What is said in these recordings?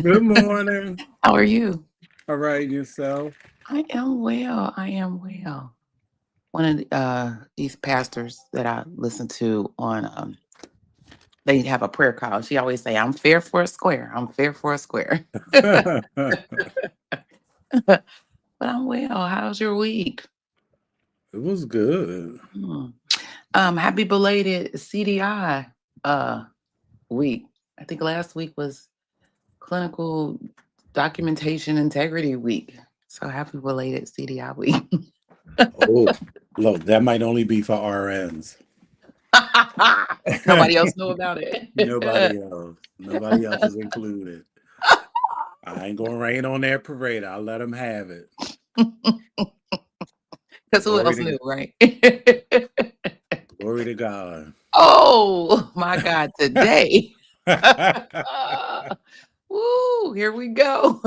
Good morning. How are you? All right, yourself? I am well. I am well. One of these pastors that I listen to on, they have a prayer call. She always say, "I'm fair for a square. I'm fair for a square." It But I'm well. How's your week? was good. Hmm. Happy belated CDI uh week. I think last week was Clinical Documentation Integrity Week. So happy belated CDI week. Oh, look, that might only be for RNs. Nobody else know about it. Nobody else. Nobody else is included. I ain't gonna rain on their parade. I'll let them have it. Because who Glory else to knew, right? glory to God. Oh my God, today. Woo, here we go.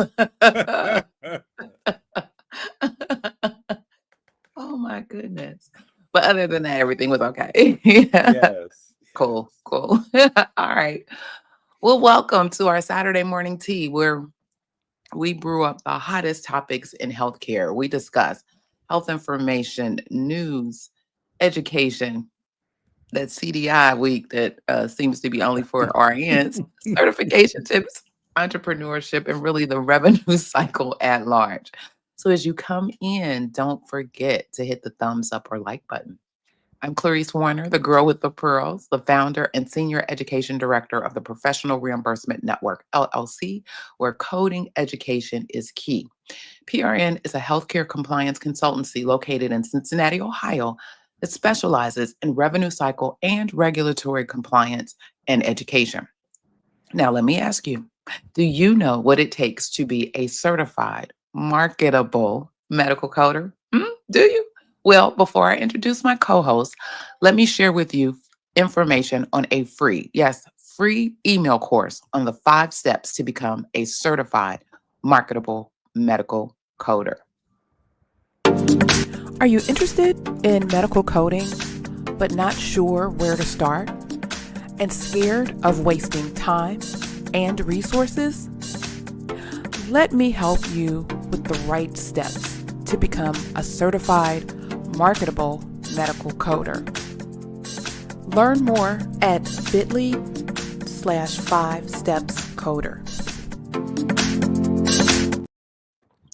Oh my goodness. But other than that, everything was okay. Yeah. Yes, Cool, yes. cool. All right. Well, welcome to our Saturday morning tea where we brew up the hottest topics in healthcare. We discuss health information, news, education, that CDI week that seems to be only for RNs, certification tips, entrepreneurship, and really the revenue cycle at large. So as you come in, don't forget to hit the thumbs up or like button. I'm Clarice Warner, the girl with the pearls, the founder and senior education director of the Professional Reimbursement Network, LLC, where coding education is key. PRN is a healthcare compliance consultancy located in Cincinnati, Ohio, that specializes in revenue cycle and regulatory compliance and education. Now, let me ask you, do you know what it takes to be a certified, marketable medical coder? Do you? Well, before I introduce my co host, let me share with you information on a free, yes, free email course on the 5 steps to become a certified, marketable medical coder. Are you interested in medical coding, but not sure where to start? And scared of wasting time and resources? Let me help you with the right steps to become a certified, marketable medical coder. Learn more at bit.ly/5stepscoder.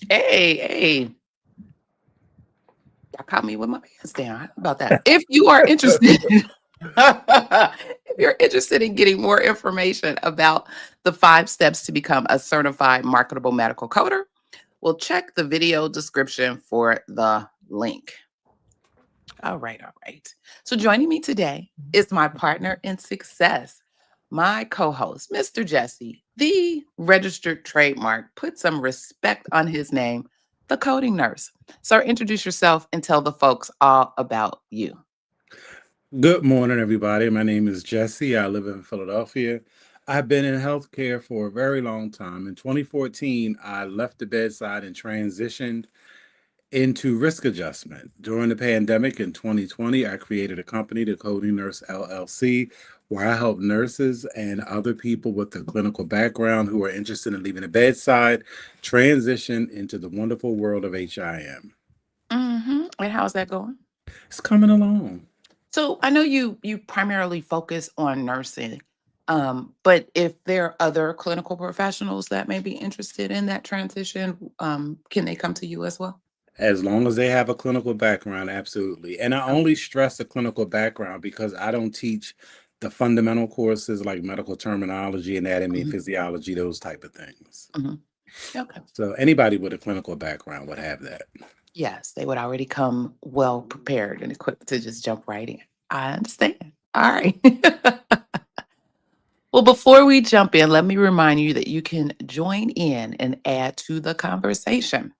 Hey, y'all caught me with my pants down. How about that? If you are interested, if you're interested in getting more information about the 5 steps to become a certified marketable medical coder, well, check the video description for the link. All right, all right. So joining me today is my partner in success, my co-host, Mr. Jesse, the registered trademark. Put some respect on his name, the coding nurse. So introduce yourself and tell the folks all about you. Good morning, everybody. My name is Jesse. I live in Philadelphia. I've been in healthcare for a very long time. In 2014, I left the bedside and transitioned into risk adjustment. During the pandemic in 2020, I created a company, the Coding Nurse LLC, where I help nurses and other people with a clinical background who are interested in leaving the bedside transition into the wonderful world of HIM. And how's that going? It's coming along. So I know you primarily focus on nursing, but if there are other clinical professionals that may be interested in that transition, can they come to you as well? As long as they have a clinical background, absolutely. And I only stress the clinical background because I don't teach the fundamental courses like medical terminology, anatomy, and Mhm, physiology, those type of things. mhm. Okay. So anybody with a clinical background would have that. Yes, they would already come well prepared and equipped to just jump right in. I understand. All right. Well, before we jump in, let me remind you that you can join in and add to the conversation.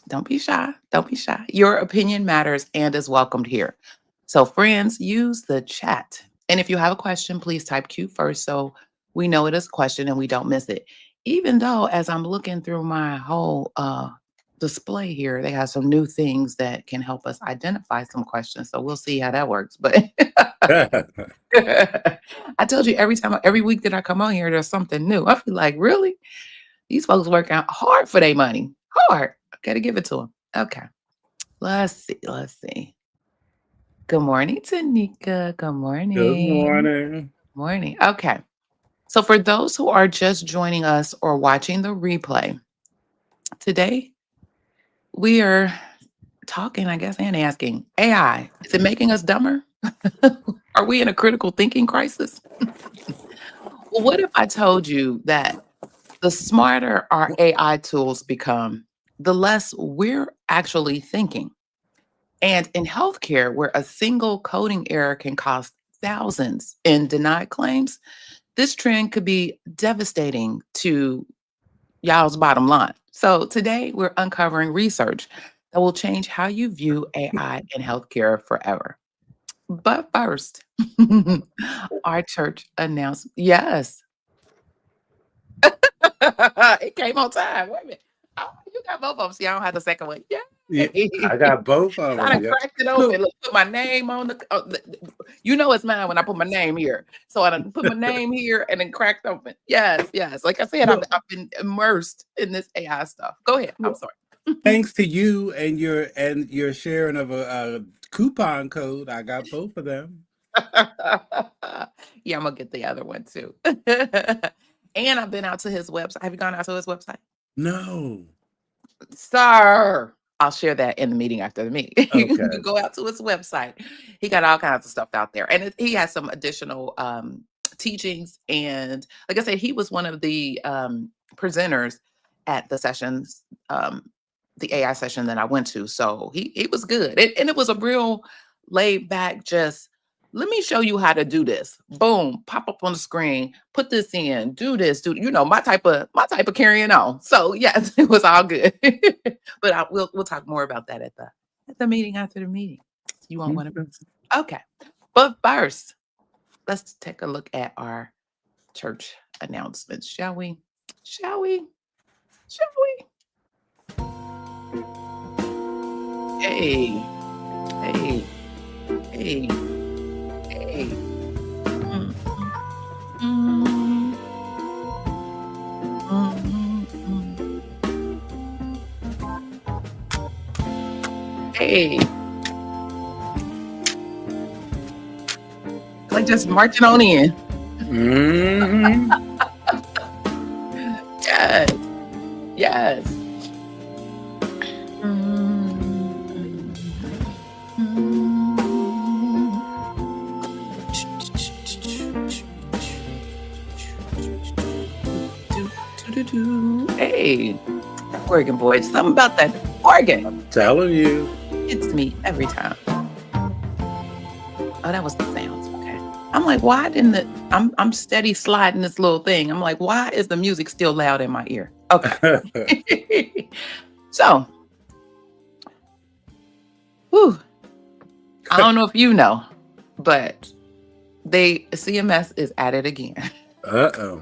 Don't be shy. Don't be shy. Your opinion matters and is welcomed here. So, friends, use the chat. And if you have a question, please type Q first so we know it is a question and we don't miss it. Even though, as I'm looking through my whole display here, they have some new things that can help us identify some questions. So, we'll see how that works. But I told you every week that I come on here, there's something new. I feel like, really? These folks work out hard for their money. Hard. Gotta give it to them. Okay. Let's see. Let's see. Good morning, Tanika. Good Good morning. morning. Morning. Okay. So, for those who are just joining us or watching the replay, today we are talking, I guess, and asking AI, is it making us dumber? Are we in a critical thinking crisis? Well, what if I told you that the smarter our AI tools become, the less we're actually thinking? And in healthcare, where a single coding error can cost thousands in denied claims, this trend could be devastating to y'all's bottom line. So today we're uncovering research that will change how you view AI in healthcare forever. But first, our church announced, yes, it came on time. Wait a minute. Oh, you got both of them. See, I don't have the second one. Yeah, I Yay. got both of I them. done Yeah. cracked it open. So, Look, put my name on you know it's mine when I put my name here. So I done put my name here and then cracked open. Yes, yes. Like I said, well, I've been immersed in this AI stuff. Go ahead. I'm well, sorry. thanks to you and your sharing of a coupon code, I got both of them. Yeah, I'm gonna get the other one too. And I've been out to his website. Have you gone out to his website? No. Sir, I'll share that in the meeting after the meeting. You Okay. can go out to his website. He got all kinds of stuff out there. And he has some additional teachings. And like I said, he was one of the presenters at the sessions, the AI session that I went to. So he was good. And it was a real laid back, just let me show you how to do this. Boom, pop up on the screen, put this in, do this, do my type of carrying on. So yes, it was all good. But we'll talk more about that at the meeting after the meeting. You won't want to Okay. miss. Okay. But first, let's take a look at our church announcements, shall we? Shall we? Shall we? Hey, hey, hey, hey. Mm, mm, mm, mm. Hey, like just marching on in. Hmm. Yes, yes. Mm, mm. Hey, organ boy, something about that organ. I'm telling you. It's me every time. Oh, that was the sounds. Okay. I'm like, why didn't it? I'm steady sliding this little thing. I'm like, why is the music still loud in my ear? Okay. So, whew, I don't know if you know, but CMS is at it again. Uh-oh.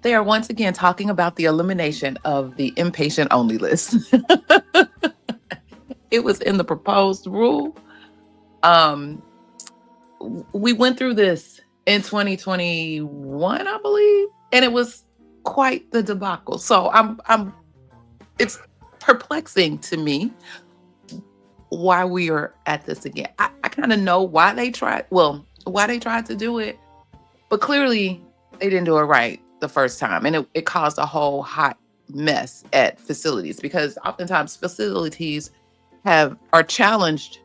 They are once again talking about the elimination of the inpatient only list. It was in the proposed rule. Um, we went through this in 2021, I believe, and it was quite the debacle. So it's perplexing to me why we are at this again. I kind of know why they tried to do it, but clearly they didn't do it right the first time. And it caused a whole hot mess at facilities, because oftentimes facilities are challenged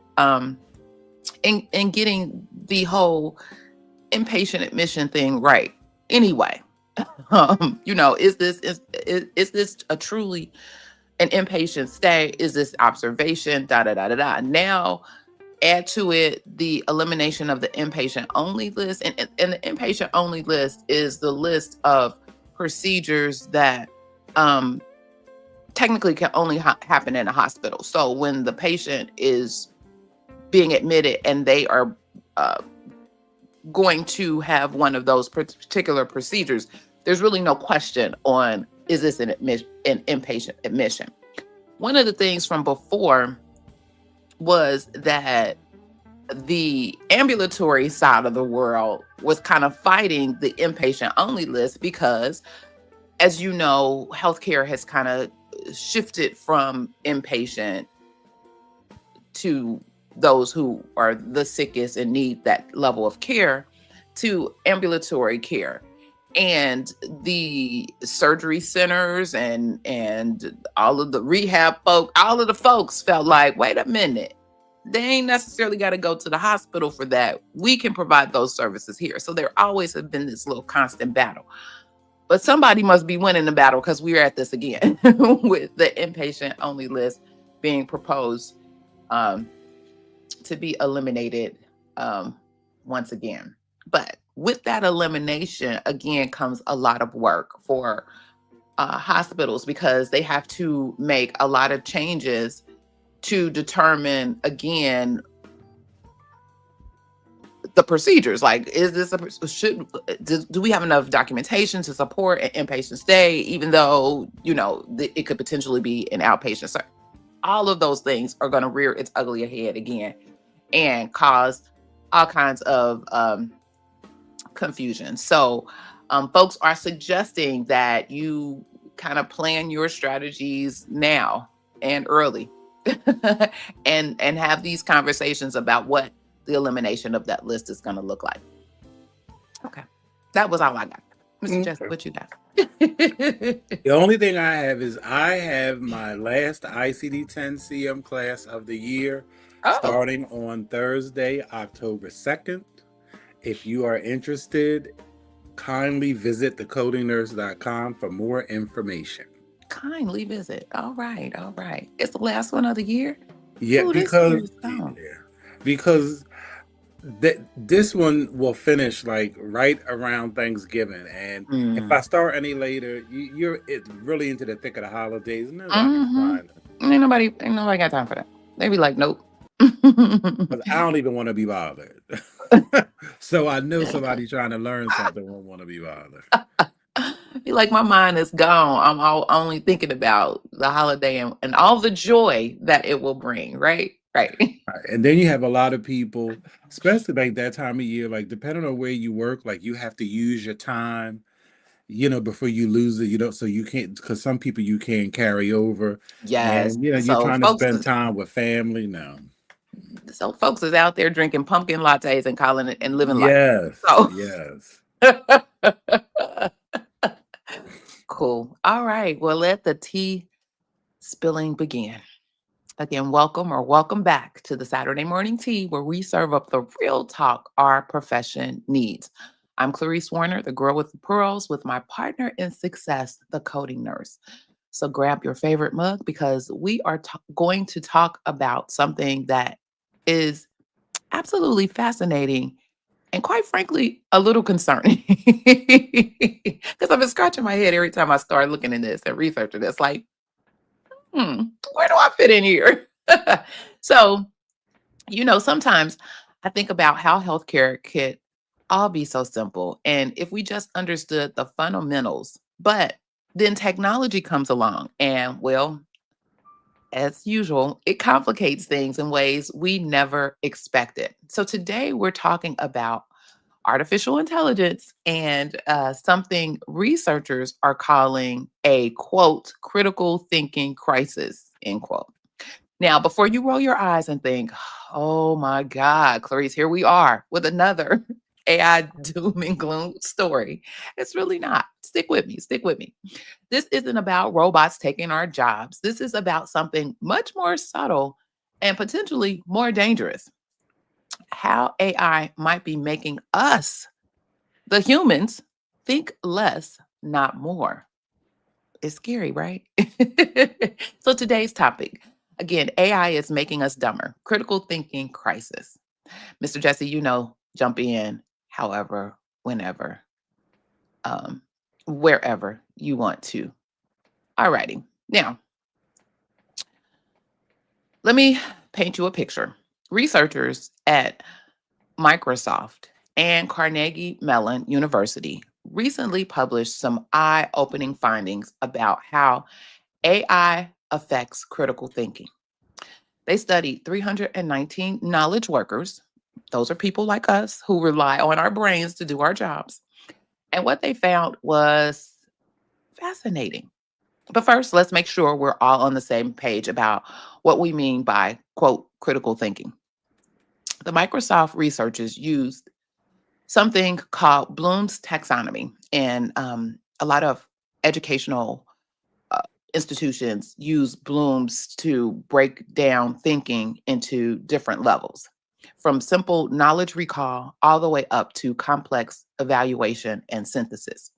in getting the whole inpatient admission thing right. Anyway, is this a truly an inpatient stay? Is this observation? Da da da da da. Now add to it the elimination of the inpatient only list, and the inpatient only list is the list of procedures that technically can only happen in a hospital. So when the patient is being admitted and they are uh, going to have one of those particular procedures, there's really no question on, is this an inpatient admission? One of the things from before was that the ambulatory side of the world was kind of fighting the inpatient only list, because as you know, healthcare has kind of shifted from inpatient to those who are the sickest and need that level of care to ambulatory care. And the surgery centers and all of the rehab folk, all of the folks felt like, wait a minute, they ain't necessarily got to go to the hospital for that. We can provide those services here. So there always have been this little constant battle. But somebody must be winning the battle because we're at this again with the inpatient only list being proposed um, to be eliminated um, once again. But with that elimination, again, comes a lot of work for hospitals because they have to make a lot of changes to determine, again, the procedures. Like, is this do we have enough documentation to support an inpatient stay, even though, it could potentially be an outpatient? So all of those things are going to rear its ugly head again and cause all kinds of confusion. So folks are suggesting that you kind of plan your strategies now and early and have these conversations about what the elimination of that list is going to look like. Okay. That was all I got. Mr. Jesse, Okay. what you got? The only thing I have is I have my last ICD-10 CM class of the year Oh, starting on Thursday, October 2nd. If you are interested, kindly visit thecodingnurse.com for more information. kindly visit. All right. All right. It's the last one of the year. Yeah, Oh, this year is gone. because this one will finish like right around Thanksgiving, and if Mm. I start any later, you're it's really into the thick of the holidays. Nobody's Mm-hmm. trying to, Ain't nobody got time for that. They be like, nope. because I don't even want to be bothered. So I know somebody trying to learn something won't want to be bothered. Be like, my mind is gone. I'm only thinking about the holiday and all the joy that it will bring. Right. Right. Right. And then you have a lot of people, especially like that time of year, like depending on where you work, like you have to use your time, before you lose it, so you can't, because some people you can't carry over, Yes. and you're So trying to spend time with family. No. folks is out there drinking pumpkin lattes and calling it and living life. Yes, So yes. cool. All right. Well, let the tea spilling begin. Again, welcome back to the Saturday Morning Tea, where we serve up the real talk our profession needs. I'm Clarice Warner, the girl with the pearls, with my partner in success, the coding nurse. So grab your favorite mug because we are going to talk about something that is absolutely fascinating and, quite frankly, a little concerning. Because I've been scratching my head every time I start looking at this and researching this. Like, where do I fit in here? So, sometimes I think about how healthcare could all be so simple. And if we just understood the fundamentals, but then technology comes along and, well, as usual, it complicates things in ways we never expected. So today we're talking about artificial intelligence and something researchers are calling a quote, critical thinking crisis, end quote. Now, before you roll your eyes and think, oh my God, Clarice, here we are with another AI doom and gloom story. It's really not. Stick with me. Stick with me. This isn't about robots taking our jobs. This is about something much more subtle and potentially more dangerous. How AI might be making us, the humans, think less, not more. It's scary, right? So today's topic, again, AI is making us dumber. Critical thinking crisis. Mr. Jesse, jump in however, whenever, um, wherever you want to. All righty. Now, let me paint you a picture. Researchers at Microsoft and Carnegie Mellon University recently published some eye opening findings about how AI affects critical thinking. They studied 319 knowledge workers. Those are people like us who rely on our brains to do our jobs. And what they found was Fascinating. But first, let's make sure we're all on the same page about what we mean by, quote, critical thinking. The Microsoft researchers used something called Bloom's taxonomy, and a lot of educational uh, institutions use Bloom's to break down thinking into different levels, from simple knowledge recall all the way up to complex evaluation and synthesis.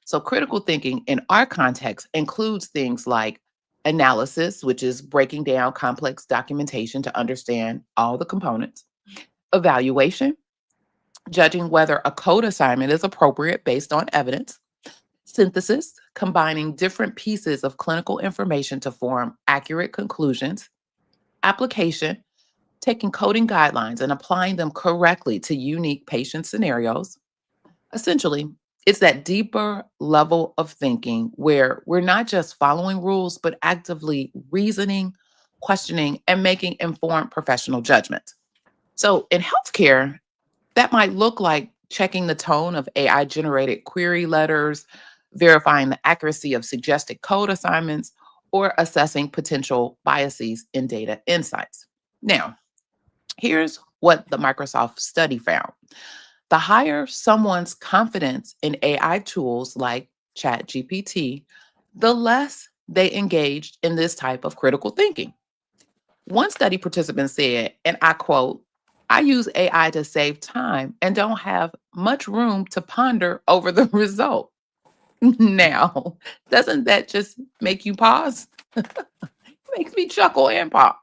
So, critical thinking in our context includes things like analysis, which is breaking down complex documentation to understand all the components, evaluation, judging whether a code assignment is appropriate based on evidence, synthesis, combining different pieces of clinical information to form accurate conclusions, application, taking coding guidelines and applying them correctly to unique patient scenarios. Essentially, it's that deeper level of thinking where we're not just following rules, but actively reasoning, questioning, and making informed professional judgments. So in healthcare, that might look like checking the tone of AI generated query letters, verifying the accuracy of suggested code assignments, or assessing potential biases in data insights. Now, here's what the Microsoft study found. The higher someone's confidence in AI tools like ChatGPT, the less they engaged in this type of critical thinking. One study participant said, and I quote, I use AI to save time and don't have much room to ponder over the result. Now, doesn't that just make you pause? Makes me chuckle and pause.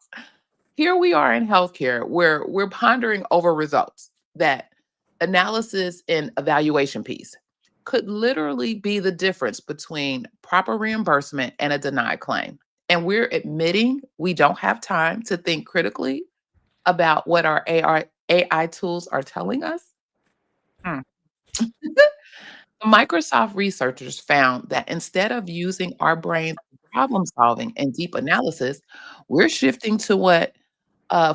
Here we are in healthcare where we're pondering over results. That analysis and evaluation piece could literally be the difference between proper reimbursement and a denied claim. And we're admitting we don't have time to think critically about what our AI tools are telling us. Hmm. Microsoft researchers found that instead of using our brains for problem solving and deep analysis, we're shifting to what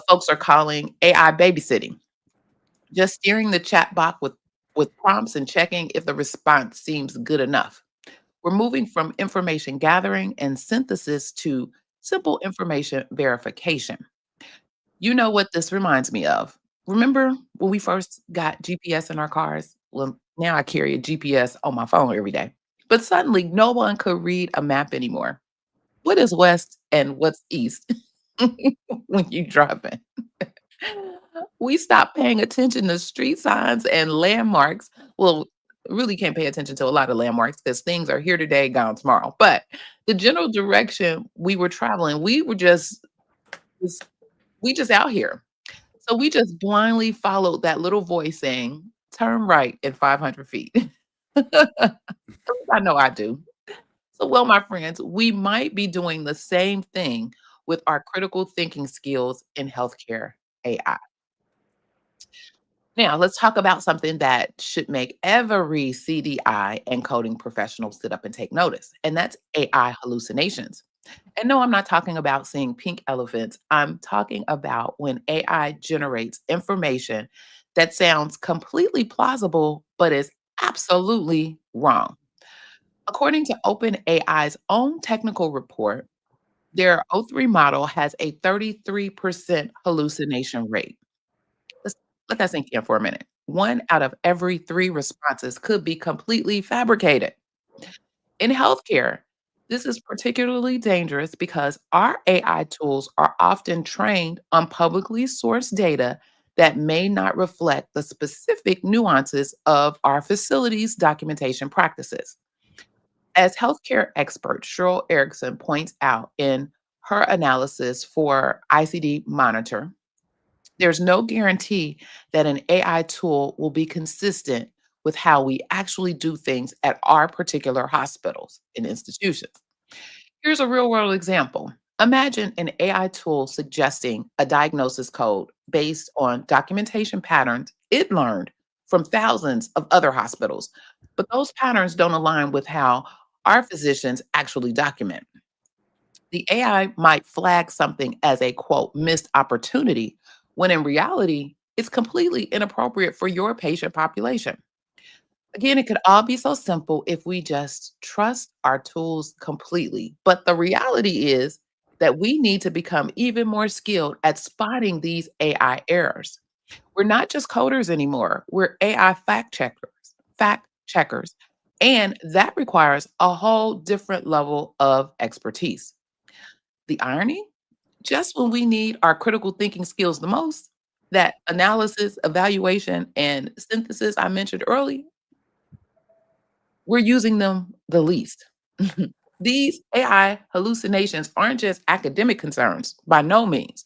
folks are calling AI babysitting, just steering the chat box with prompts and checking if the response seems good enough. We're moving from information gathering and synthesis to simple information verification. You know what this reminds me of? Remember when we first got GPS in our cars? Well, now I carry a GPS on my phone every day. But suddenly, no one could read a map anymore. What is west and what's east when you driving? We stopped paying attention to street signs and landmarks. Well, really can't pay attention to a lot of landmarks because things are here today, gone tomorrow. But the general direction we were traveling, just we just out here. So we just blindly followed that little voice saying, turn right in 500 feet. I know I do. So, well, my friends, we might be doing the same thing with our critical thinking skills in healthcare AI. Now, let's talk about something that should make every CDI and coding professional sit up and take notice, and that's AI hallucinations. And no, I'm not talking about seeing pink elephants. I'm talking about when AI generates information that sounds completely plausible, but is absolutely wrong. According to OpenAI's own technical report, their O3 model has a 33% hallucination rate. Let's let that sink in for a minute. One out of every three responses could be completely fabricated. In healthcare, this is particularly dangerous because our AI tools are often trained on publicly sourced data that may not reflect the specific nuances of our facilities' documentation practices. As healthcare expert Cheryl Erickson points out in her analysis for ICD Monitor, there's no guarantee that an AI tool will be consistent with how we actually do things at our particular hospitals and institutions. Here's a real world example. Imagine an AI tool suggesting a diagnosis code based on documentation patterns it learned from thousands of other hospitals, but those patterns don't align with how our physicians actually document. The AI might flag something as a quote missed opportunity when in reality, it's completely inappropriate for your patient population. Again, it could all be so simple if we just trust our tools completely. But the reality is that we need to become even more skilled at spotting these AI errors. We're not just coders anymore. We're AI fact checkers. And that requires a whole different level of expertise. The irony, just when we need our critical thinking skills the most, that analysis, evaluation, and synthesis I mentioned earlier, we're using them the least. These AI hallucinations aren't just academic concerns, by no means.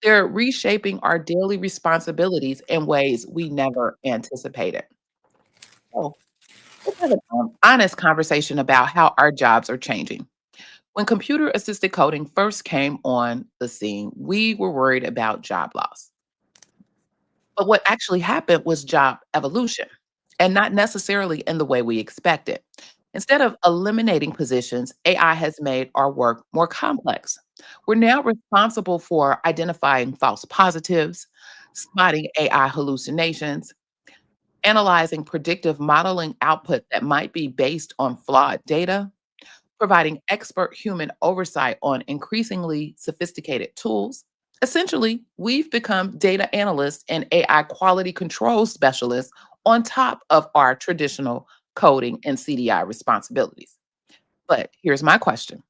They're reshaping our daily responsibilities in ways we never anticipated. So let's have an honest conversation about how our jobs are changing. When computer assisted coding first came on the scene, we were worried about job loss. But what actually happened was job evolution, and not necessarily in the way we expected. Instead of eliminating positions, AI has made our work more complex. We're now responsible for identifying false positives, spotting AI hallucinations, analyzing predictive modeling output that might be based on flawed data, providing expert human oversight on increasingly sophisticated tools. Essentially, we've become data analysts and AI quality control specialists on top of our traditional coding and CDI responsibilities. But here's my question.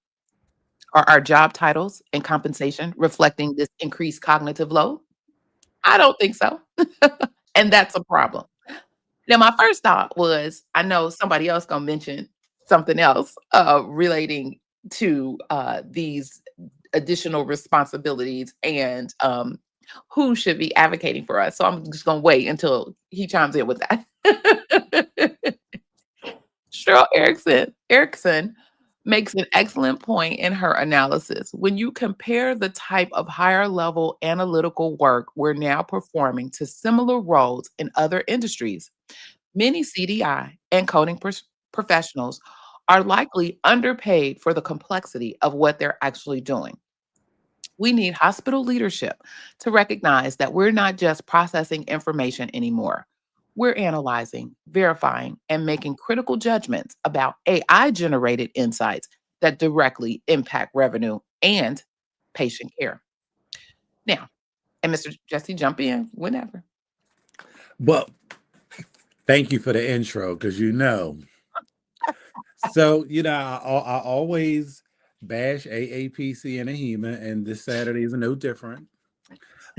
Are our job titles and compensation reflecting this increased cognitive load? I don't think so. And that's a problem. Now, my first thought was, I know somebody else gonna mention something else relating to these additional responsibilities and who should be advocating for us. So I'm just gonna wait until he chimes in with that. Cheryl Erickson makes an excellent point in her analysis. When you compare the type of higher level analytical work we're now performing to similar roles in other industries, many CDI and coding professionals are likely underpaid for the complexity of what they're actually doing. We need hospital leadership to recognize that we're not just processing information anymore. We're analyzing, verifying, and making critical judgments about AI generated insights that directly impact revenue and patient care. Now, and Mr. Jesse, jump in whenever. Well, thank you for the intro because So, I always bash AAPC and AHEMA, and this Saturday is no different.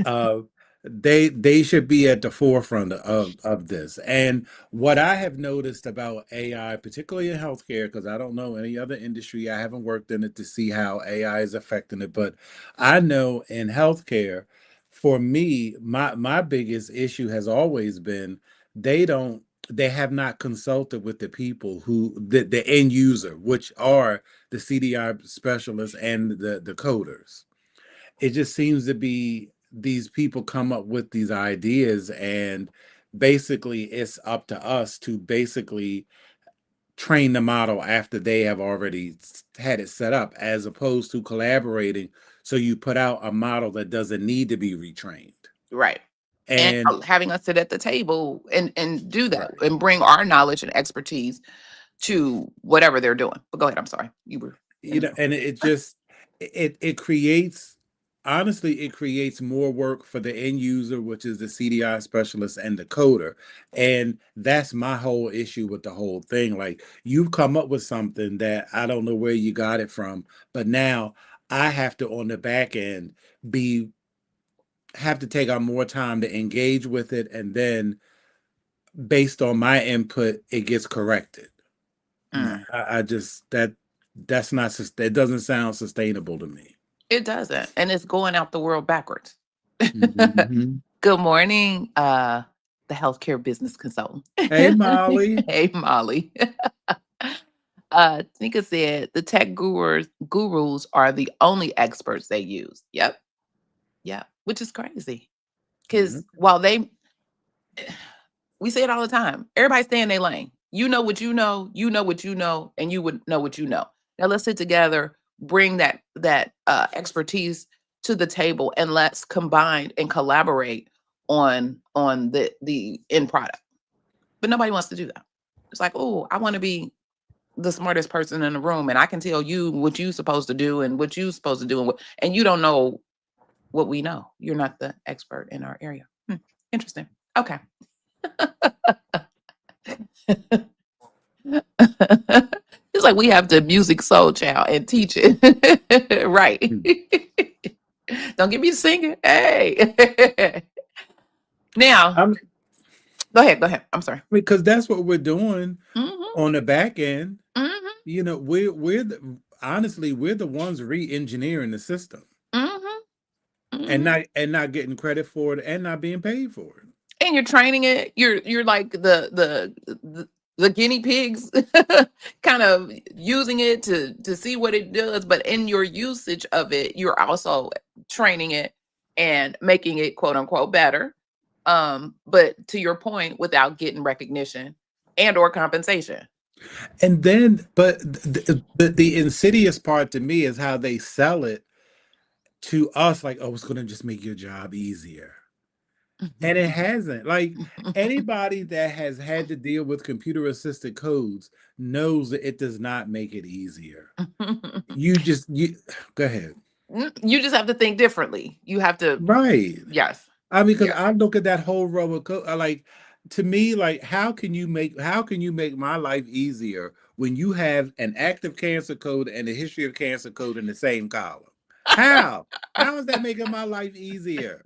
Uh, they should be at the forefront of this. And what I have noticed about AI, particularly in healthcare, because I don't know any other industry, I haven't worked in it to see how AI is affecting it, but I know in healthcare, for me, my biggest issue has always been they don't they have not consulted with the people the end user, which are the CDI specialists and the coders. It just seems to be these people come up with these ideas, and basically it's up to us to basically train the model after they have already had it set up, as opposed to collaborating, so you put out a model that doesn't need to be retrained. Right. And And having us sit at the table and do that right, and bring our knowledge and expertise to whatever they're doing. But go ahead, I'm sorry. You were in the and it just it creates, honestly, it creates more work for the end user, which is the CDI specialist and the coder. And that's my whole issue with the whole thing. Like, you've come up with something that I don't know where you got it from, but now I have to, on the back end, be have to take on more time to engage with it, and then based on my input it gets corrected. Nah, Mm. I just that's not that doesn't sound sustainable to me. It doesn't. And it's going out the world backwards. Mhm. Good morning, the healthcare business consultant. Hey, Molly. Hey, Molly. Nika said the tech gurus are the only experts they use. Yep. Yep. Which is crazy. Because Mhm. while they we say it all the time. Everybody stay in their lane. You know what you know what you know, and you would know what you know. Now let's sit together, bring that expertise to the table, and let's combine and collaborate on the end product. But nobody wants to do that. It's like, oh, I want to be the smartest person in the room, and I can tell you what you're supposed to do and what you're supposed to do, and you don't know what we know. You're not the expert in our area. Interesting. Okay. It's like we have to music soul child and teach it. Right. Hmm. Don't get me singing. Hey. Now, I'm go ahead. Go ahead. I'm sorry. because that's what we're doing Hmm. on the back end. Hmm. Honestly, we're the ones re-engineering the system Hmm. and Hmm. not getting credit for it and not being paid for it. And you're training it. You're like the guinea pigs, kind of using it to see what it does. But in your usage of it, you're also training it and making it quote unquote better. But to your point, without getting recognition and or compensation. And then, but the insidious part to me is how they sell it to us, like, oh, it's going to just make your job easier. And it hasn't. Like, anybody that has had to deal with computer assisted codes knows that it does not make it easier. You go ahead. You just have to think differently. You have to, Right. yes, I mean, because yes. I look at that whole row of code, like, to me, like, how can you make my life easier when you have an active cancer code and a history of cancer code in the same column? How? How is that making my life easier?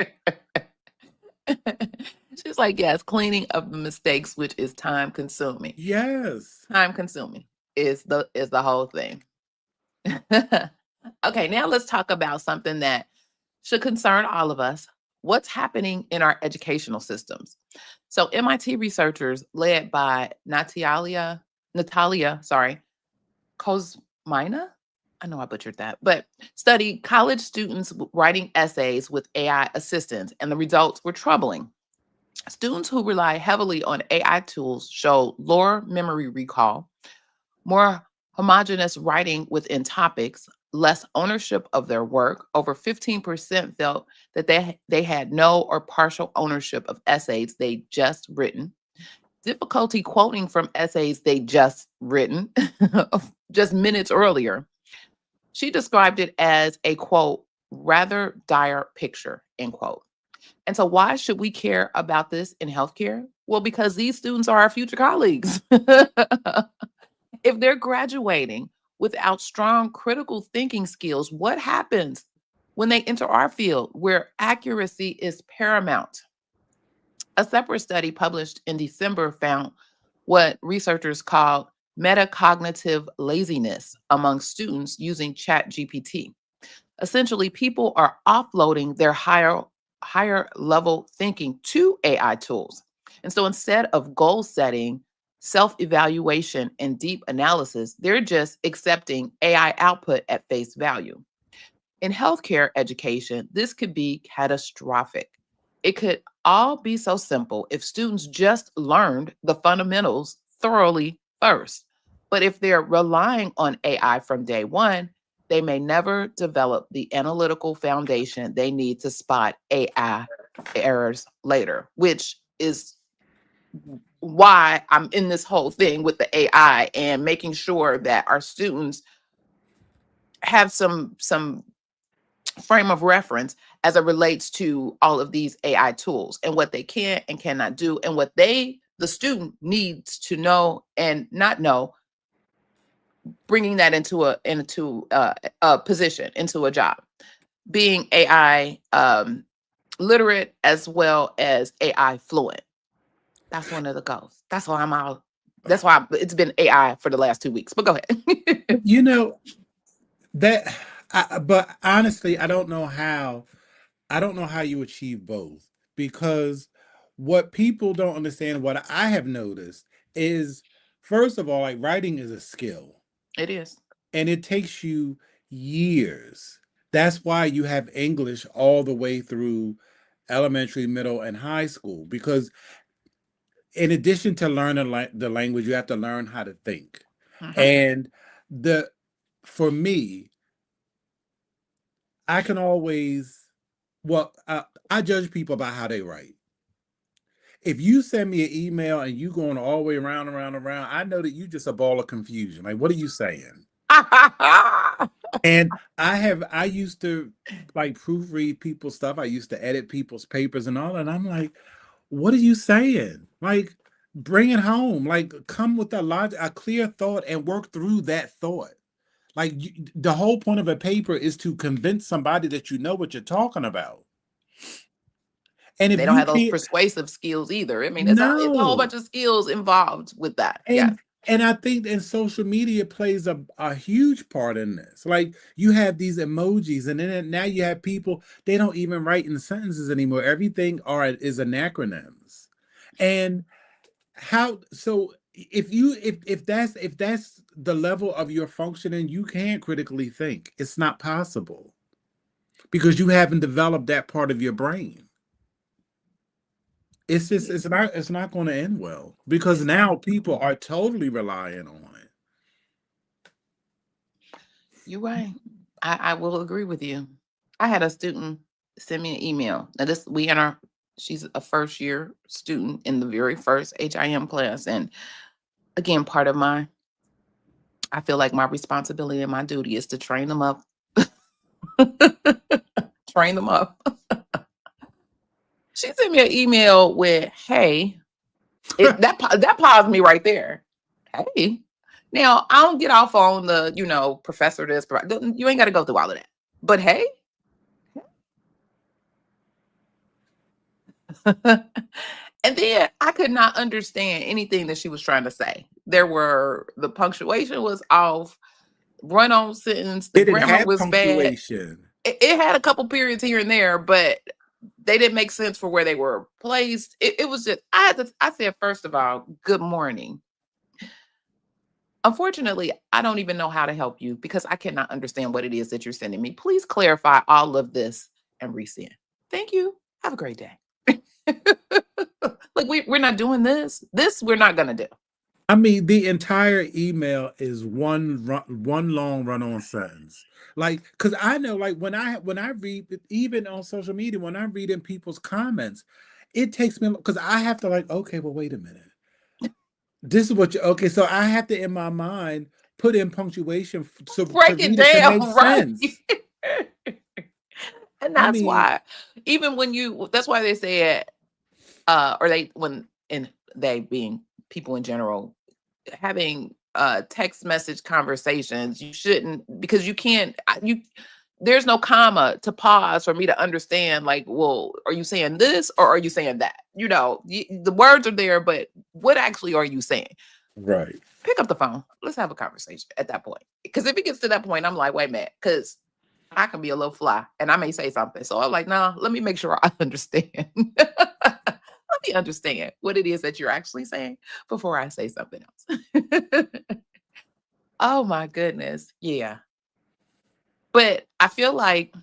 She's like, yes, cleaning up the mistakes, which is time consuming. Yes. Time consuming is the whole thing. Okay, now let's talk about something that should concern all of us. What's happening in our educational systems? So MIT researchers led by Natalia, sorry, Kozmina, I know I butchered that, but studied college students writing essays with AI assistance, and the results were troubling. Students who rely heavily on AI tools show lower memory recall, more homogeneous writing within topics, less ownership of their work. Over 15% felt that they had no or partial ownership of essays they just written. Difficulty quoting from essays they just written just minutes earlier. She described it as a quote, rather dire picture, end quote. And so, why should we care about this in healthcare? Well, because these students are our future colleagues. If they're graduating without strong critical thinking skills, what happens when they enter our field where accuracy is paramount? A separate study published in December found what researchers called metacognitive laziness among students using ChatGPT. Essentially, people are offloading their higher level thinking to AI tools. And so instead of goal setting, self-evaluation and deep analysis, they're just accepting AI output at face value. In healthcare education, this could be catastrophic. It could all be so simple if students just learned the fundamentals thoroughly first. But if they're relying on AI from day one, they may never develop the analytical foundation they need to spot AI errors later, which is why I'm in this whole thing with the AI and making sure that our students have some frame of reference as it relates to all of these AI tools and what they can and cannot do, and what the student needs to know and not know, bringing that into a position, into a job, being AI literate as well as AI fluent. That's one of the goals. That's why I'm out. That's why it's been AI for the last 2 weeks. But go ahead. You know that, but honestly, I don't know how you achieve both, because what people don't understand, what I have noticed is, first of all, like, writing is a skill It is. and it takes you years. That's why you have English all the way through elementary, middle, and high school, because in addition to learning the language, you have to learn how to think. Mhm. And the for me, I can always, well, I judge people by how they write. if you send me an email and you going all the way around, around, around, I know that you just a ball of confusion. Like, what are you saying? And I used to like proofread people's stuff. I used to edit people's papers and all, and I'm like, what are you saying? Like, bring it home. Like, come with a clear thought and work through that thought. Like, the whole point of a paper is to convince somebody that you know what you're talking about. And if They don't you have those can't, persuasive skills either. I mean, it's a whole no. bunch of skills involved with that. Yes. And I think that social media plays a huge part in this. Like, you have these emojis, and then now you have people, they don't even write in sentences anymore. Everything are is acronyms. And how so if that's the level of your functioning, you can't critically think. It's not possible because you haven't developed that part of your brain. It's just it's not going to end well because It's now people are totally relying on it. You're right. I will agree with you. I had a student send me an email. Now this we in our she's a first year student in the very first HIM class. And again, part of I feel like my responsibility and my duty is to train them up. Train them up. She sent me an email with, hey, that paused me right there. Hey. Now I don't get off on the, professor this, you ain't gotta go through all of that. But hey. And then I could not understand anything that she was trying to say. The punctuation was off, run on sentence, the It didn't grammar have was bad. punctuation. It had a couple periods here and there, but they didn't make sense for where they were placed. It was just, I said, first of all, good morning. Unfortunately, I don't even know how to help you because I cannot understand what it is that you're sending me. Please clarify all of this and resend. Thank you. Have a great day. Like we're not doing this. This we're not gonna do. I mean, the entire email is one long run-on sentence. Like, because I know, like when I read, even on social media, when I read in people's comments, it takes me because I have to like, okay, well, wait a minute. This is what you okay. So I have to in my mind put in punctuation so to Break it read it to make down, right? sense. And I that's mean, why, even when that's why they said, or they when and they being people in general, having text message conversations, you shouldn't, because you can't there's no comma to pause for me to understand, like, well, are you saying this or are you saying that? The words are there, but what actually are you saying? right. Pick up the phone, let's have a conversation at that point, because if it gets to that point, I'm like, wait a minute, because I can be a little fly and I may say something, so I'm like, nah, let me make sure I understand. Let me understand what it is that you're actually saying before I say something else. Oh my goodness. Yeah. But I feel like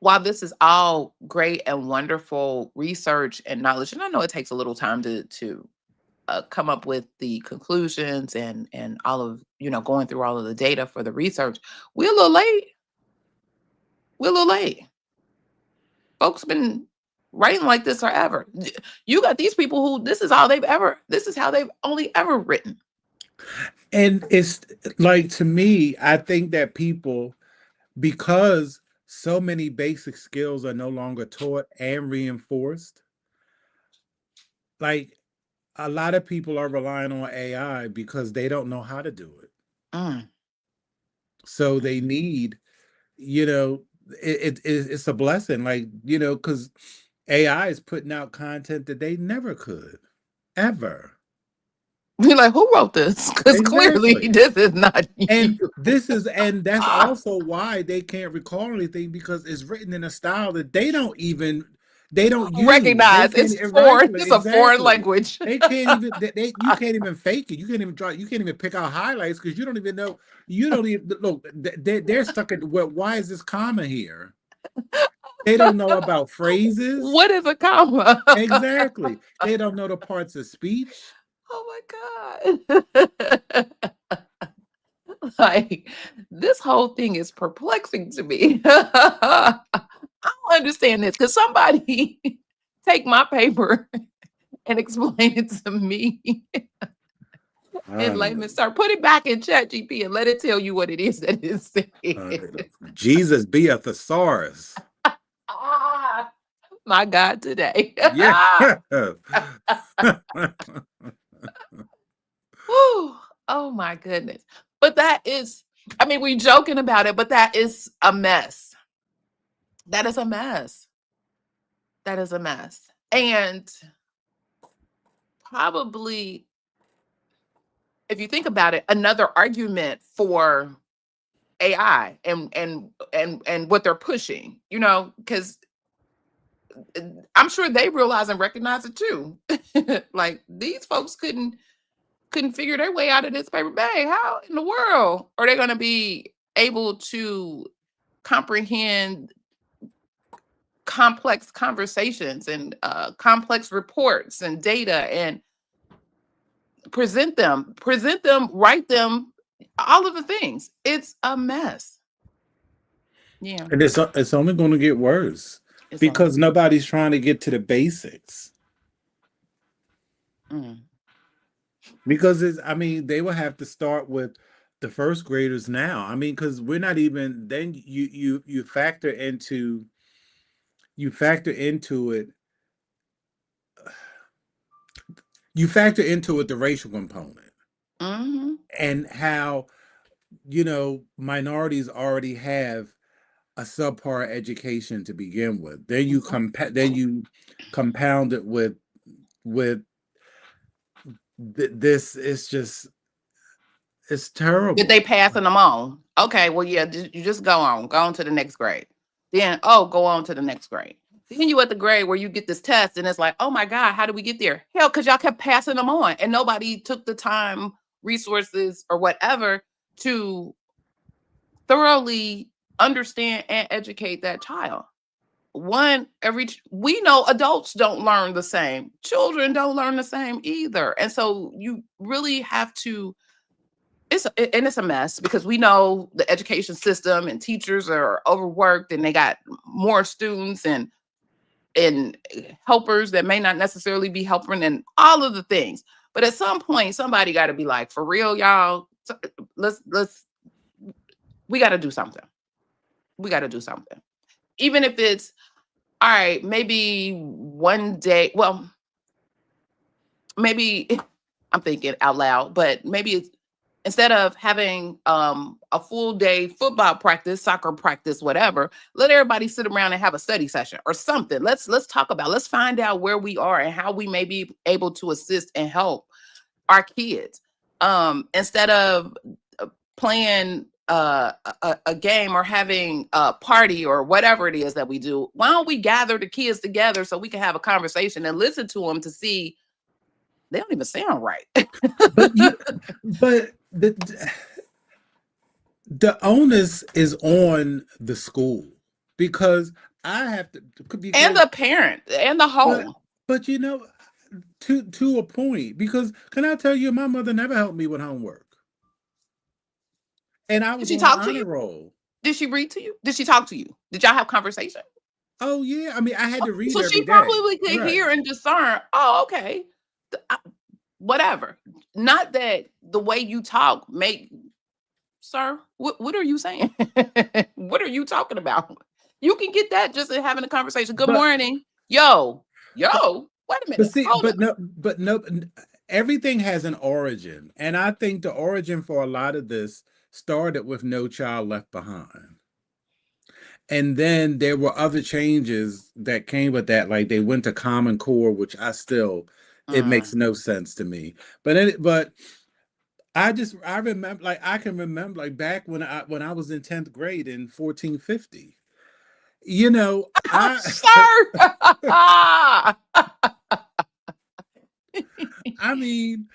while this is all great and wonderful research and knowledge, and I know it takes a little time to come up with the conclusions and all of, going through all of the data for the research, we're a little late. We're a little late. Folks been writing like this forever. You got these people who this is how they've only ever written. And it's like, to me, I think that people, because so many basic skills are no longer taught and reinforced, like a lot of people are relying on AI because they don't know how to do it. Mm. So they need, you know, it's a blessing, like, because AI is putting out content that they never could, ever. You're like, who wrote this? Because clearly Exactly. this is not you. And that's also why they can't recall anything, because it's written in a style that they don't use. They Recognize can't it's foreign. It's a foreign exactly. language. They can't even you can't even fake it. You can't even you can't even pick out highlights because you don't even know. You don't even look. They're stuck at, well, why is this comma here? They don't know about phrases. What is a comma? Exactly. They don't know the parts of speech. Oh my God. Like, this whole thing is perplexing to me. I don't understand this because somebody take my paper and explain it to me in layman's Honey, terms. Put it back in Chat GP and let it tell you what it is that it said. honey, Jesus be a thesaurus. Ah, my God, today. Yeah. Whew. Oh my goodness. But that is, I mean, we're joking about it, but that is a mess. That is a mess. That is a mess. And probably, if you think about it, another argument for AI and what they're pushing, because I'm sure they realize and recognize it too. Like these folks couldn't figure their way out of this paper bag. How in the world are they going to be able to comprehend complex conversations and complex reports and data and present them, write them, all of the things? It's a mess. Yeah, And it's only going to get worse it's only because going. nobody's trying to get to the basics. Mm. Because I mean, they will have to start with the first graders now. I mean, because we're not even then. You factor into it. You factor into it the racial component Hmm. and how minorities already have a subpar education to begin with. Then you compound it with this. It's just it's Did they terrible. passing them on? Okay, well, yeah, you just go on to the next grade. Then, oh, go on to the next grade. Then you at the grade where you get this test, and it's like, oh my God, how did we get there? Hell, because y'all kept passing them on, and nobody took the time, resources, or whatever to thoroughly understand and educate that child. We know adults don't learn the same, children don't learn the same either, and so you really have to. It's a mess because we know the education system and teachers are overworked and they got more students and helpers that may not necessarily be helping and all of the things. But at some point, somebody got to be like, for real, y'all. Let's we got to do something. We got to do something, even if it's all right. Maybe one day. Well, maybe I'm thinking out loud, but maybe it's instead of having a full day football practice, soccer practice, whatever, let everybody sit around and have a study session or something. Let's talk about. Let's find out where we are and how we may be able to assist and help our kids. Instead of playing a game or having a party or whatever it is that we do, why don't we gather the kids together so we can have a conversation and listen to them to see they don't even sound right. But but the onus is on the school because I have to And because the parent and the but home. but to a point because can I tell you my mother never helped me with homework and I Did was she on the talk to honor you? roll. Did she read to you? Did she talk to you? Did y'all have conversation? Oh yeah, I mean I had to Okay, read so every she day. probably could Right. hear and discern. Oh, okay. Whatever. Not that the way you talk make sir, what are you saying? What are you talking about? You can get that just in having a conversation. Good But morning. Yo, but wait a but minute. see Hold up. but no everything has an origin and I think the origin for a lot of this started with No Child Left Behind. And then there were other changes that came with that, like they went to Common Core, which it makes Mm. no sense to me. But I remember like I can remember like back when I was in 10th grade in 1450. You know, Oh, I sir. I mean,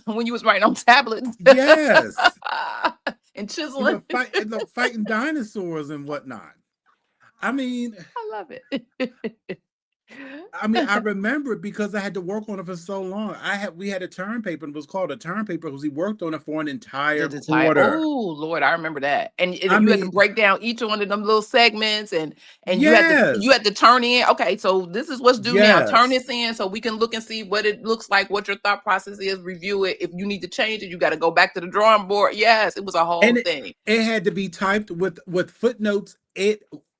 When you was writing on tablets yes, and chiseling. fighting dinosaurs and whatnot. I mean, I love it. I mean, I remember it because I had to work on it for so long. We had a term paper, and it was called a term paper because we worked on it for an entire The entire quarter. oh, Lord, I remember that. And I you had to mean, break down each one of them little segments and you yes, had to turn in, okay, so this is what's due now. Turn yes. this in so we can look and see what it looks like, what your thought process is, review it. If you need to change it, you got to go back to the drawing board. Yes, it was a whole And thing. it had to be typed with footnotes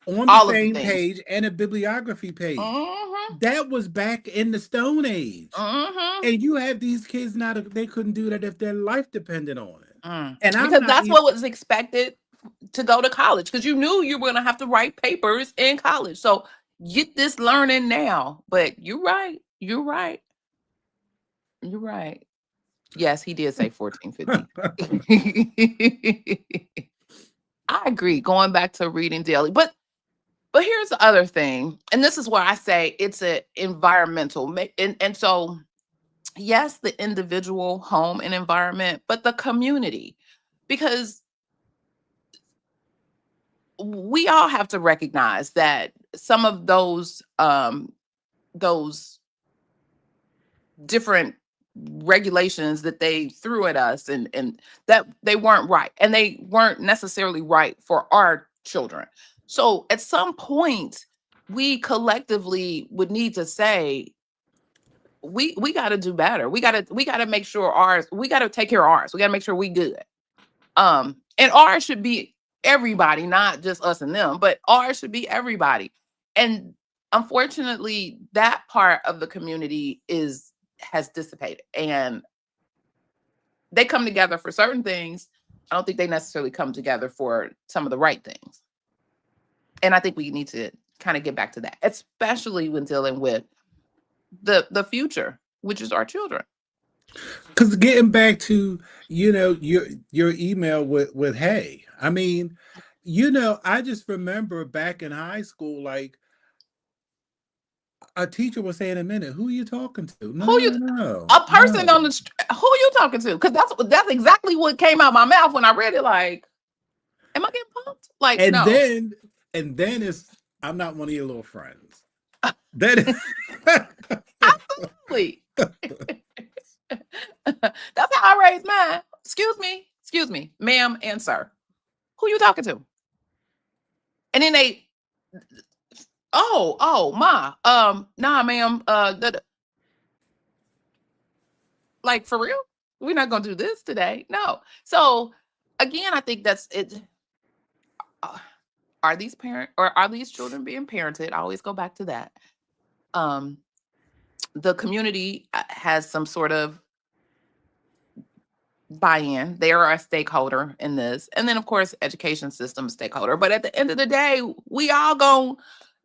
on the All of the same things. page and a bibliography page. Mm-hmm. That was back in the Stone Age. Mm-hmm. And you have these kids now that they couldn't do that if their life depended on it. And I'm Because not that's even. what was expected to go to college, because you knew you were going to have to write papers in college. So get this learning now. But you're right. You're right. You're right. Yes, he did say 1450. I agree. Going back to reading daily. But here's the other thing. And this is where I say it's an environmental. And so yes, the individual home and environment, but the community. Because we all have to recognize that some of those different regulations that they threw at us and that they weren't right, and they weren't necessarily right for our children. So at some point we collectively would need to say we got to do better. We got to make sure ours, we got to take care of ours. We got to make sure we good. And ours should be everybody, not just us and them, but ours should be everybody. And unfortunately, that part of the community is has dissipated, and they come together for certain things. I don't think they necessarily come together for some of the right things. And I think we need to kind of get back to that, especially when dealing with the future, which is our children. Because getting back to your email with hey, I mean, I just remember back in high school, like a teacher was saying a minute, who are you talking to? Who you No, no, A person on no. the who you talking to? Because that's exactly what came out my mouth when I read it. Like, am I getting punked? Like, And no. then and then it's I'm not one of your little friends. That Absolutely. That's how I raised mine. Excuse me, ma'am and sir. Who you talking to? And then they, ma, nah, ma'am, like for real? We're not gonna do this today. No. So again, I think that's it. Uh, are these children being parented? I always go back to that. Um, the community has some sort of buy-in. They are a stakeholder in this. And then of course, education system stakeholder. But at the end of the day, we all going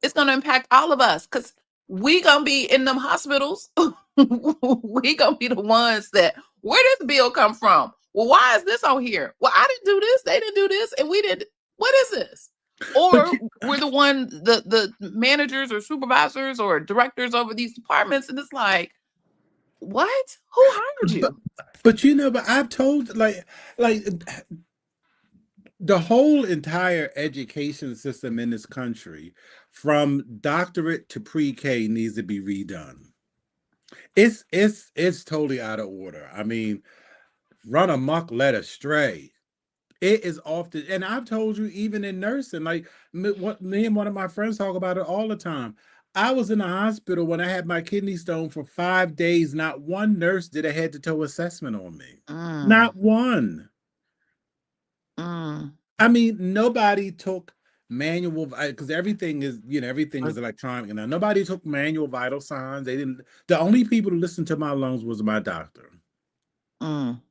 it's gonna impact all of us because we gonna be in them hospitals. We gonna be the ones that where did the bill come from? Well, why is this on here? Well, I didn't do this, they didn't do this, and we didn't. What is this? but Or we're the one, the managers or supervisors or directors over these departments, and it's like, what? Who hired but you? but I've told like the whole entire education system in this country, from doctorate to pre-K, needs to be redone. It's totally out of order. I mean, run amok, led astray. It is often, and I've told you, even in nursing, like me and one of my friends talk about it all the time. I was in the hospital when I had my kidney stone for 5 days. Not one nurse did a head to toe assessment on me. Mm, Not one. mm. I mean, nobody took manual because everything is electronic now. Nobody took manual vital signs. They didn't. The only people who listened to my lungs was my doctor. Mm.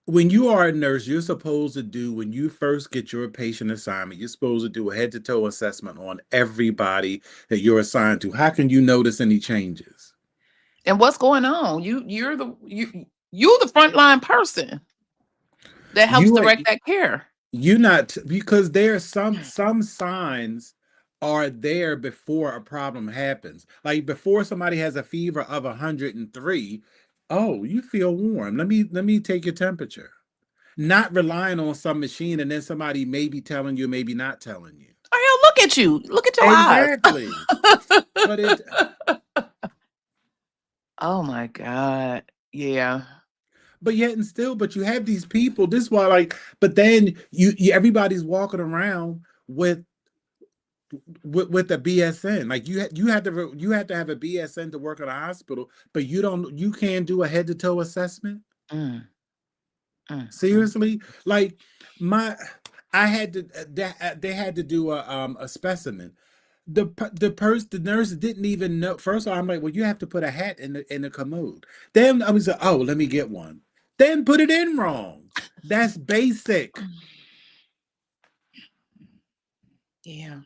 When you are a nurse, you're supposed to do, when you first get your patient assignment, you're supposed to do a head to toe assessment on everybody that you're assigned to. How can you notice any changes? And what's going on? You're the frontline person that helps You are direct that care. you not because there are some signs are there before a problem happens. Like before somebody has a fever of 103, oh, you feel warm. Let me take your temperature. Not relying on some machine and then somebody maybe telling you, maybe not telling you. Oh, hell, Look at you. Look at your eyes. Exactly. But it Oh my God. Yeah. but yet and still, but you have these people. This is why, like, but then you everybody's walking around with a BSN. Like you have to have a BSN to work at a hospital, but you can't do a head to toe assessment. Mm, mm. Seriously, like my I had to they had to do a specimen. The nurse didn't even know. First of all, I'm like, well, you have to put a hat in the commode. Then I was like, oh, let me get one. Then put it in wrong. That's basic. Yeah.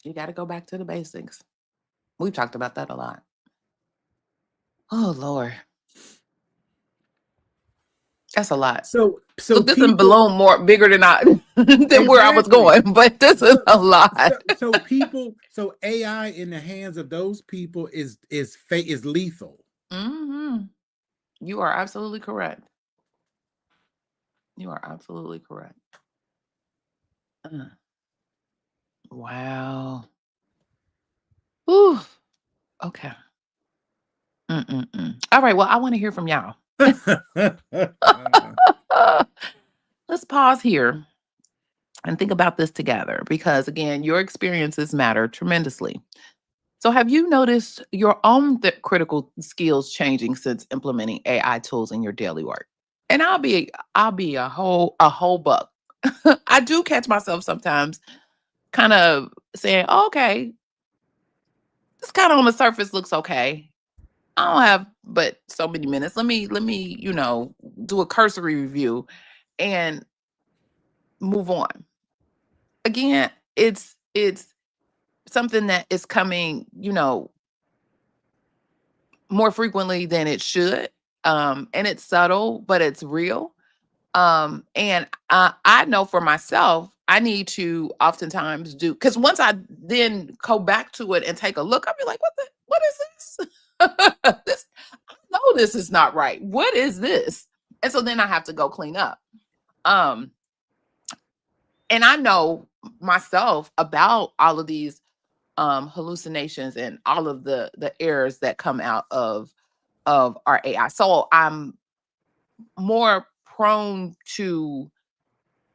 You got to go back to the basics. We've talked about that a lot. Oh, Lord. That's a lot. So Look, this is people balloon more bigger than than where I was exactly. going, but this is So a lot. so AI in the hands of those people is lethal. Hmm. You are absolutely correct. You are absolutely correct. Uh, wow. Ooh. Okay. Mm-mm-mm. All right. Well, I want to hear from y'all. Let's pause here and think about this together because, again, your experiences matter tremendously. So, have you noticed your own critical skills changing since implementing AI tools in your daily work? And I'll be a whole buck. I do catch myself sometimes kind of saying, "Oh, okay, this kind of on the surface looks okay. I don't have but so many minutes. Let me, do a cursory review and move on." Again, it's something that is coming, more frequently than it should. And it's subtle, but it's real. And I know for myself, I need to oftentimes do because once I then go back to it and take a look, I'll be like, what is this? This I know this is not right. What is this? And so then I have to go clean up. Um, and I know myself about all of these hallucinations and all of the errors that come out of our AI. So I'm more prone to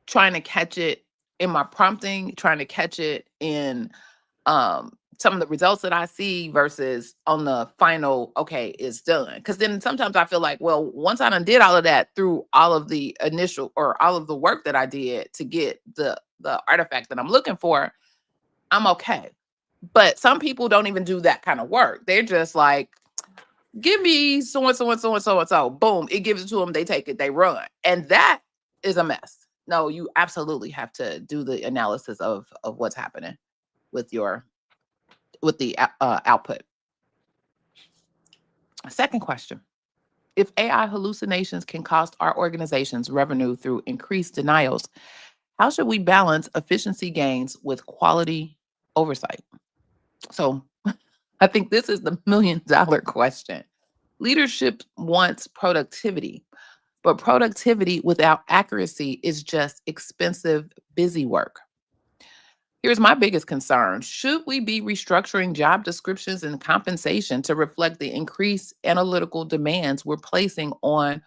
trying to catch it in my prompting, trying to catch it in some of the results that I see versus on the final, okay, it's done. Because then sometimes I feel like, well, once I done did all of that through all of the initial or all of the work that I did to get the artifact that I'm looking for, I'm okay. But some people don't even do that kind of work. They're just like, give me so and so and so and so and so. Boom, it gives it to them. They take it, they run, and that is a mess. No, you absolutely have to do the analysis of what's happening with your with the output. Second question: if AI hallucinations can cost our organizations revenue through increased denials, how should we balance efficiency gains with quality oversight? So, I think this is the $1 million question. Leadership wants productivity, but productivity without accuracy is just expensive, busy work. Here's my biggest concern. Should we be restructuring job descriptions and compensation to reflect the increased analytical demands we're placing on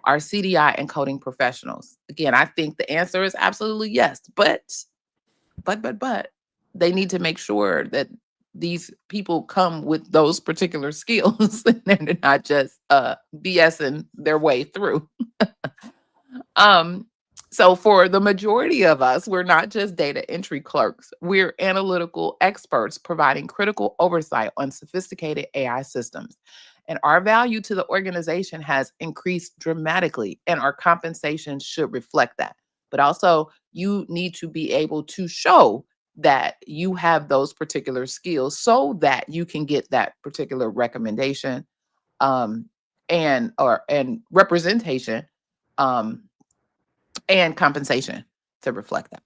our CDI and coding professionals? Again, I think the answer is absolutely yes, but they need to make sure that these people come with those particular skills and they're not just BSing their way through. Um, so for the majority of us, we're not just data entry clerks. We're analytical experts providing critical oversight on sophisticated AI systems. And our value to the organization has increased dramatically, and our compensation should reflect that. But also, you need to be able to show that you have those particular skills so that you can get that particular recommendation um, and representation um, and compensation to reflect that.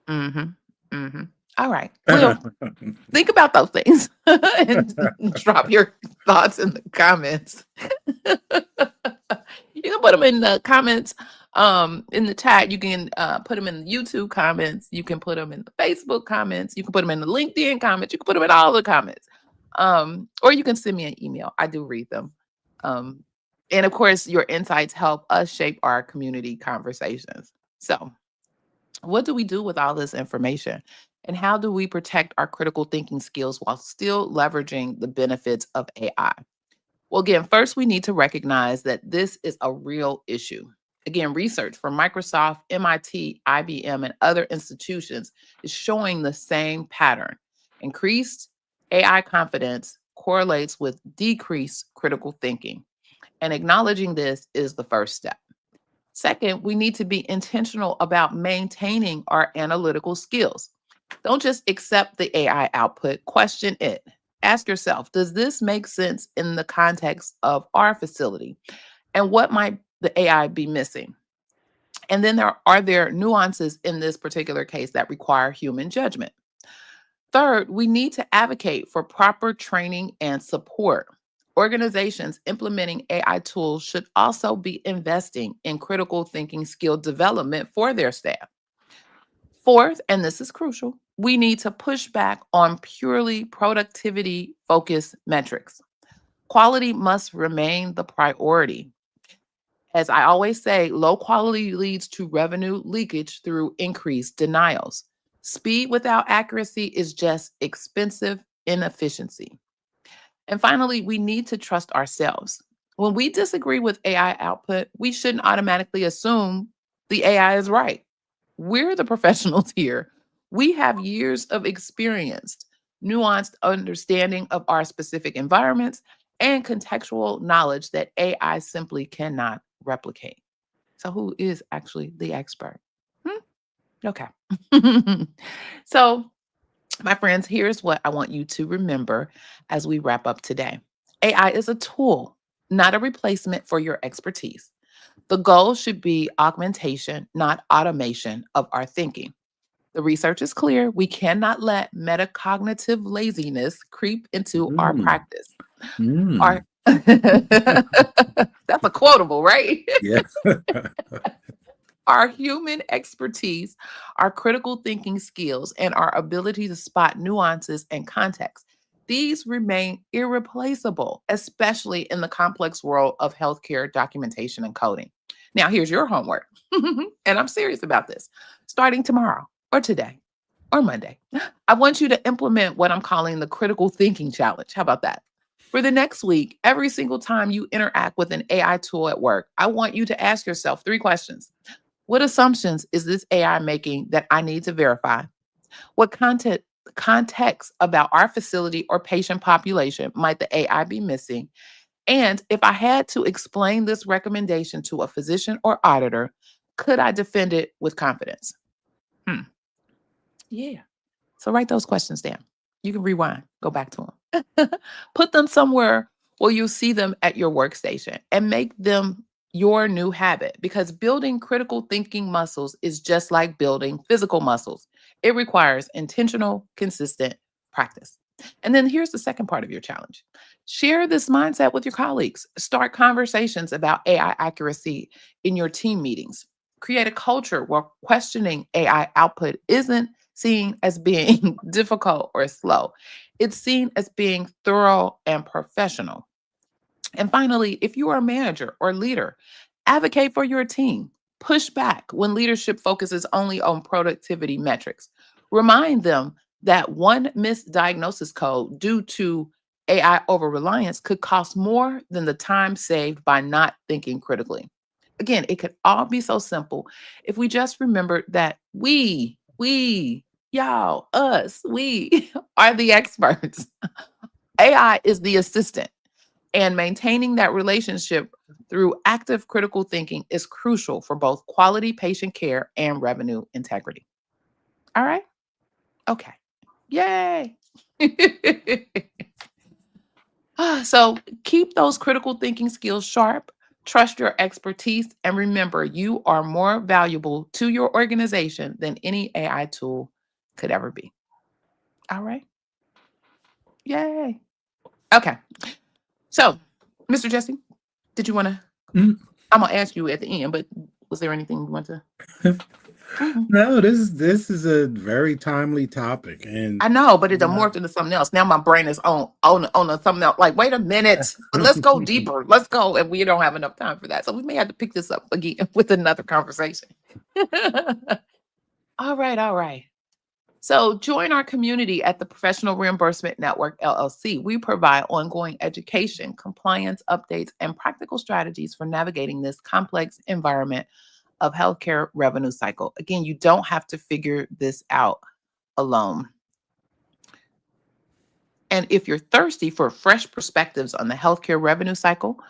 Mhm, mhm. All right. Well, think about those things and drop your thoughts in the comments. You can put them in the comments, in the chat. You can put them in the YouTube comments. You can put them in the Facebook comments. You can put them in the LinkedIn comments. You can put them in all the comments. Or you can send me an email. I do read them. Um, and of course, your insights help us shape our community conversations. So, what do we do with all this information? And how do we protect our critical thinking skills while still leveraging the benefits of AI? Well, again, first we need to recognize that this is a real issue. Again, research from Microsoft, MIT, IBM, and other institutions is showing the same pattern. Increased AI confidence correlates with decreased critical thinking. And acknowledging this is the first step. Second, we need to be intentional about maintaining our analytical skills. Don't just accept the AI output, question it. Ask yourself, does this make sense in the context of our facility? And what might the AI be missing? And then there nuances in this particular case that require human judgment? Third, we need to advocate for proper training and support. Organizations implementing AI tools should also be investing in critical thinking skill development for their staff. Fourth, and this is crucial, we need to push back on purely productivity focused metrics. Quality must remain the priority. As I always say, low quality leads to revenue leakage through increased denials. Speed without accuracy is just expensive inefficiency. And finally, we need to trust ourselves. When we disagree with AI output, we shouldn't automatically assume the AI is right. We're the professionals here. We have years of experience, nuanced understanding of our specific environments, and contextual knowledge that AI simply cannot replicate. So, who is actually the expert? Hmm? Okay. So, my friends, here's what I want you to remember as we wrap up today. AI is a tool, not a replacement for your expertise. The goal should be augmentation, not automation of our thinking. The research is clear. We cannot let metacognitive laziness creep into our Mm, practice. Our mm, That's a quotable, right? yeah. Our human expertise, our critical thinking skills, and our ability to spot nuances and context. These remain irreplaceable, especially in the complex world of healthcare documentation and coding. Now, here's your homework. And I'm serious about this. Starting tomorrow or today or Monday, I want you to implement what I'm calling the critical thinking challenge. How about that? For the next week, every single time you interact with an AI tool at work, I want you to ask yourself three questions. What assumptions is this AI making that I need to verify? What context about our facility or patient population might the AI be missing? And if I had to explain this recommendation to a physician or auditor, could I defend it with confidence? Hmm. Yeah. So write those questions down. You can rewind, go back to them. Put them somewhere where you see them at your workstation and make them your new habit because building critical thinking muscles is just like building physical muscles. It requires intentional, consistent practice. And then here's the second part of your challenge. Share this mindset with your colleagues. Start conversations about AI accuracy in your team meetings. Create a culture where questioning AI output isn't seen as being difficult or slow. It's seen as being thorough and professional. And finally, if you are a manager or leader, advocate for your team. Push back when leadership focuses only on productivity metrics. Remind them that one misdiagnosis code due to AI over reliance could cost more than the time saved by not thinking critically. Again, it could all be so simple if we just remembered that y'all, us, we are the experts. AI is the assistant, and maintaining that relationship through active critical thinking is crucial for both quality patient care and revenue integrity. All right? Okay. Yay. So keep those critical thinking skills sharp, trust your expertise, and remember you are more valuable to your organization than any AI tool could ever be. All right. Yay. Okay. So, Mr. Jesse, did you want to? Mm. I'm gonna ask you at the end, but was there anything you want to? Mhm. No, this is a very timely topic, and I know, but it you done know, morphed into something else. Now my brain is on something else. Like, wait a minute, but let's go deeper. Let's go, and we don't have enough time for that, so we may have to pick this up again with another conversation. All right, all right. So join our community at the Professional Reimbursement Network LLC. We provide ongoing education, compliance updates, and practical strategies for navigating this complex environment of healthcare revenue cycle. Again, you don't have to figure this out alone. And if you're thirsty for fresh perspectives on the healthcare revenue cycle,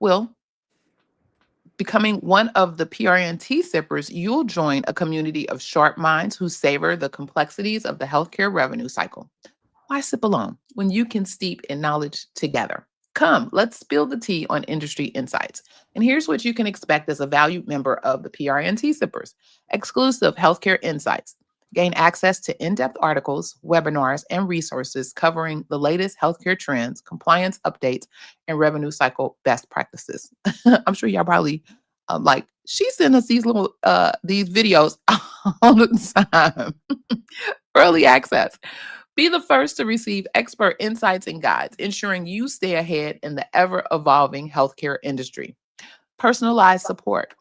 well, becoming one of the PRNT sippers, you'll join a community of sharp minds who savor the complexities of the healthcare revenue cycle. Why sip alone when you can steep in knowledge together? Come, let's spill the tea on industry insights. And here's what you can expect as a valued member of the PRNT Sippers: exclusive healthcare insights. Gain access to in depth articles, webinars, and resources covering the latest healthcare trends, compliance updates, and revenue cycle best practices. I'm sure y'all probably like, she sent us these videos all the time. Early access. Be the first to receive expert insights and guides, ensuring you stay ahead in the ever evolving healthcare industry. Personalized support.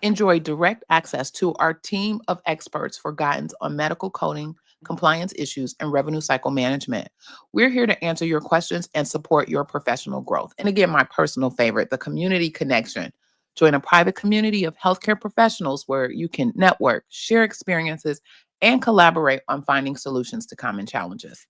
Enjoy direct access to our team of experts for guidance on medical coding, compliance issues, and revenue cycle management. We're here to answer your questions and support your professional growth. And again, my personal favorite, the community connection. Join a private community of healthcare professionals where you can network, share experiences, and collaborate on finding solutions to common challenges.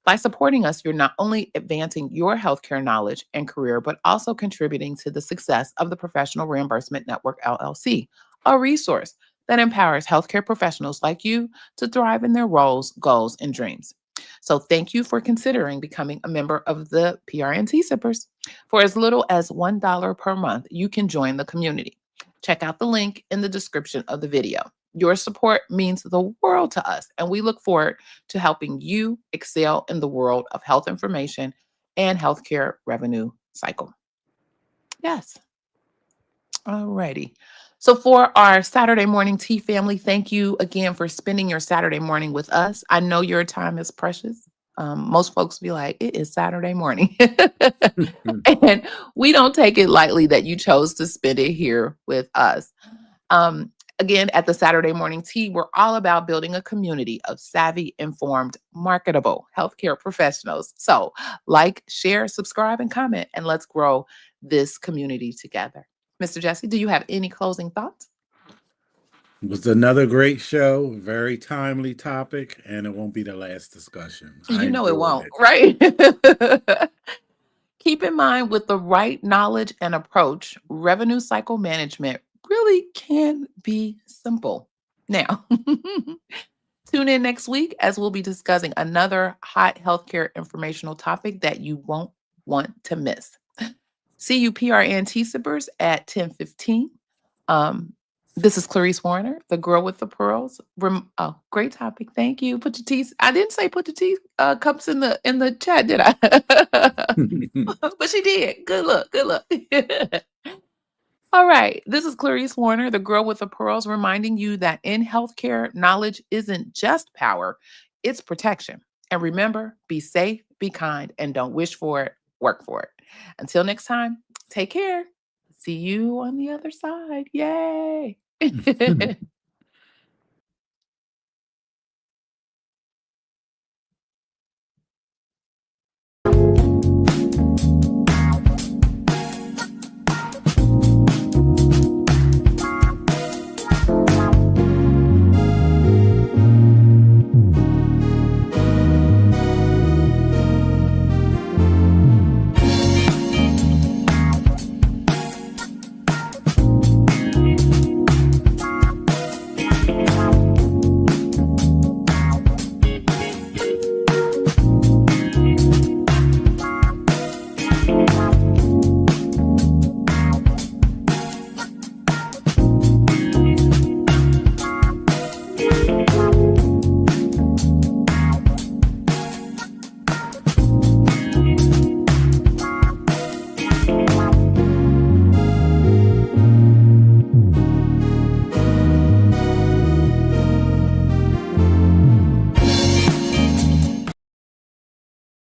By supporting us, you're not only advancing your healthcare knowledge and career, but also contributing to the success of the Professional Reimbursement Network LLC, a resource that empowers healthcare professionals like you to thrive in their roles, goals, and dreams. So, thank you for considering becoming a member of the PRNT Sippers. For as little as $1 per month, you can join the community. Check out the link in the description of the video. Your support means the world to us, and we look forward to helping you excel in the world of health information and healthcare revenue cycle. Yes. All righty. So, for our Saturday morning tea family, thank you again for spending your Saturday morning with us. I know your time is precious. Most folks be like, it is Saturday morning. And we don't take it lightly that you chose to spend it here with us. Um, Again, at the Saturday Morning Tea, we're all about building a community of savvy, informed, marketable healthcare professionals. So, like, share, subscribe, and comment, and let's grow this community together. Mr. Jesse, do you have any closing thoughts? it was another great show, very timely topic, and it won't be the last discussion. I You know it enjoyed won't, it. right? Keep in mind, with the right knowledge and approach, revenue cycle management really can be simple. Now, tune in next week as we'll be discussing another hot healthcare informational topic that you won't want to miss. See you PRNT sippers at 10:15. Um, this is Clarice Warner, the girl with the pearls. Oh, great topic. Thank you. Put your teas. I didn't say put your tea cups in the chat, did I? But she did. Good luck. Good luck. All right. This is Clarice Warner, the girl with the pearls, reminding you that in healthcare, knowledge isn't just power, it's protection. And remember, be safe, be kind, and don't wish for it, work for it. Until next time, take care. See you on the other side. Yay.